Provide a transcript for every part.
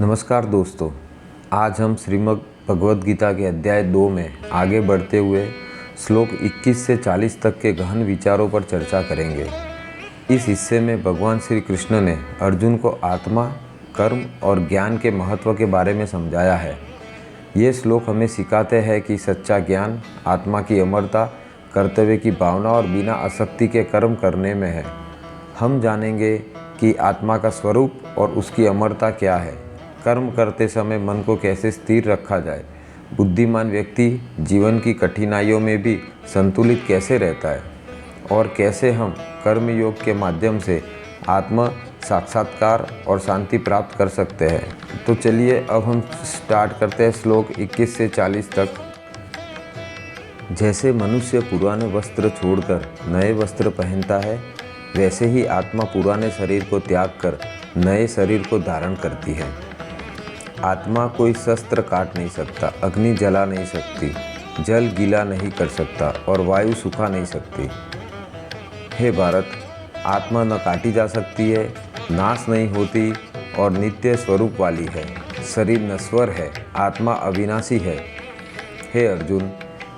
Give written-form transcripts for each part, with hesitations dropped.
नमस्कार दोस्तों, आज हम श्रीमद् भगवद गीता के अध्याय 2 में आगे बढ़ते हुए श्लोक 21 से 40 तक के गहन विचारों पर चर्चा करेंगे। इस हिस्से में भगवान श्री कृष्ण ने अर्जुन को आत्मा, कर्म और ज्ञान के महत्व के बारे में समझाया है। ये श्लोक हमें सिखाते हैं कि सच्चा ज्ञान आत्मा की अमरता, कर्तव्य की भावना और बिना आसक्ति के कर्म करने में है। हम जानेंगे कि आत्मा का स्वरूप और उसकी अमरता क्या है, कर्म करते समय मन को कैसे स्थिर रखा जाए, बुद्धिमान व्यक्ति जीवन की कठिनाइयों में भी संतुलित कैसे रहता है और कैसे हम कर्म योग के माध्यम से आत्म साक्षात्कार और शांति प्राप्त कर सकते हैं। तो चलिए अब हम स्टार्ट करते हैं श्लोक 21 से 40 तक। जैसे मनुष्य पुराने वस्त्र छोड़कर नए वस्त्र पहनता है, वैसे ही आत्मा पुराने शरीर को त्याग कर नए शरीर को धारण करती है। आत्मा कोई शस्त्र काट नहीं सकता, अग्नि जला नहीं सकती, जल गीला नहीं कर सकता और वायु सुखा नहीं सकती। हे भारत, आत्मा न काटी जा सकती है, नाश नहीं होती और नित्य स्वरूप वाली है। शरीर नश्वर है, आत्मा अविनाशी है। हे अर्जुन,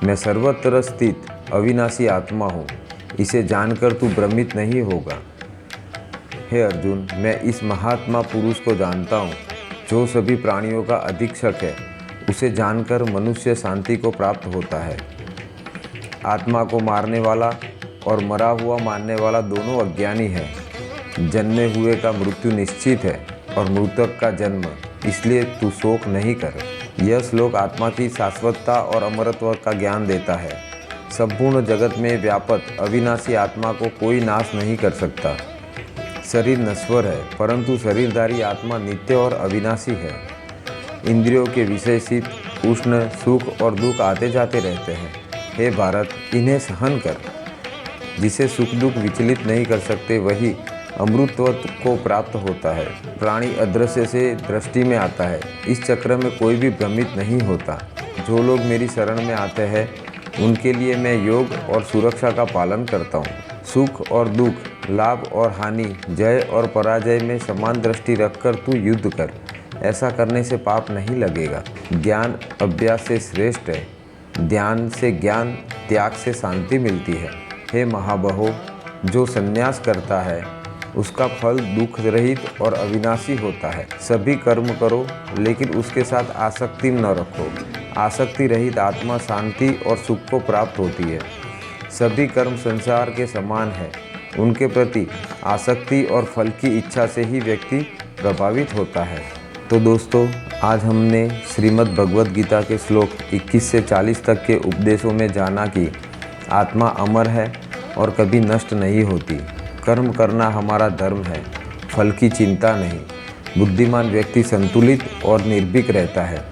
मैं सर्वत्र स्थित अविनाशी आत्मा हूँ, इसे जानकर तू भ्रमित नहीं होगा। हे अर्जुन, मैं इस महात्मा पुरुष को जानता हूँ जो सभी प्राणियों का अधीक्षक है। उसे जानकर मनुष्य शांति को प्राप्त होता है। आत्मा को मारने वाला और मरा हुआ मानने वाला दोनों अज्ञानी है। जन्मे हुए का मृत्यु निश्चित है और मृतक का जन्म, इसलिए तू शोक नहीं कर। यह श्लोक आत्मा की शाश्वतता और अमरत्व का ज्ञान देता है। संपूर्ण जगत में व्यापक अविनाशी आत्मा को कोई नाश नहीं कर सकता। शरीर नश्वर है, परंतु शरीरधारी आत्मा नित्य और अविनाशी है। इंद्रियों के विषय शीत, उष्ण, सुख और दुख आते जाते रहते हैं। हे भारत, इन्हें सहन कर। जिसे सुख दुख विचलित नहीं कर सकते वही अमृतत्व को प्राप्त होता है। प्राणी अदृश्य से दृष्टि में आता है। इस चक्र में कोई भी भ्रमित नहीं होता। जो लोग मेरी शरण में आते हैं उनके लिए मैं योग और सुरक्षा का पालन करता हूँ। सुख और दुख, लाभ और हानि, जय और पराजय में समान दृष्टि रखकर तू युद्ध कर। ऐसा करने से पाप नहीं लगेगा। ज्ञान अभ्यास से श्रेष्ठ है। ध्यान से ज्ञान, त्याग से शांति मिलती है। हे महाबाहो, जो संन्यास करता है उसका फल दुख रहित और अविनाशी होता है। सभी कर्म करो, लेकिन उसके साथ आसक्ति न रखो। आसक्ति रहित आत्मा शांति और सुख को प्राप्त होती है। सभी कर्म संसार के समान है। उनके प्रति आसक्ति और फल की इच्छा से ही व्यक्ति प्रभावित होता है। तो दोस्तों, आज हमने श्रीमद् भगवद गीता के श्लोक 21 से 40 तक के उपदेशों में जाना कि आत्मा अमर है और कभी नष्ट नहीं होती। कर्म करना हमारा धर्म है, फल की चिंता नहीं। बुद्धिमान व्यक्ति संतुलित और निर्भीक रहता है।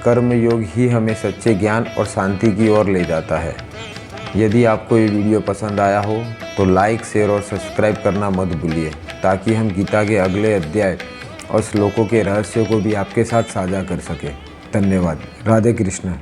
कर्म योग ही हमें सच्चे ज्ञान और शांति की ओर ले जाता है। यदि आपको ये वीडियो पसंद आया हो तो लाइक, शेयर और सब्सक्राइब करना मत भूलिए, ताकि हम गीता के अगले अध्याय और श्लोकों के रहस्यों को भी आपके साथ साझा कर सकें। धन्यवाद। राधे कृष्ण।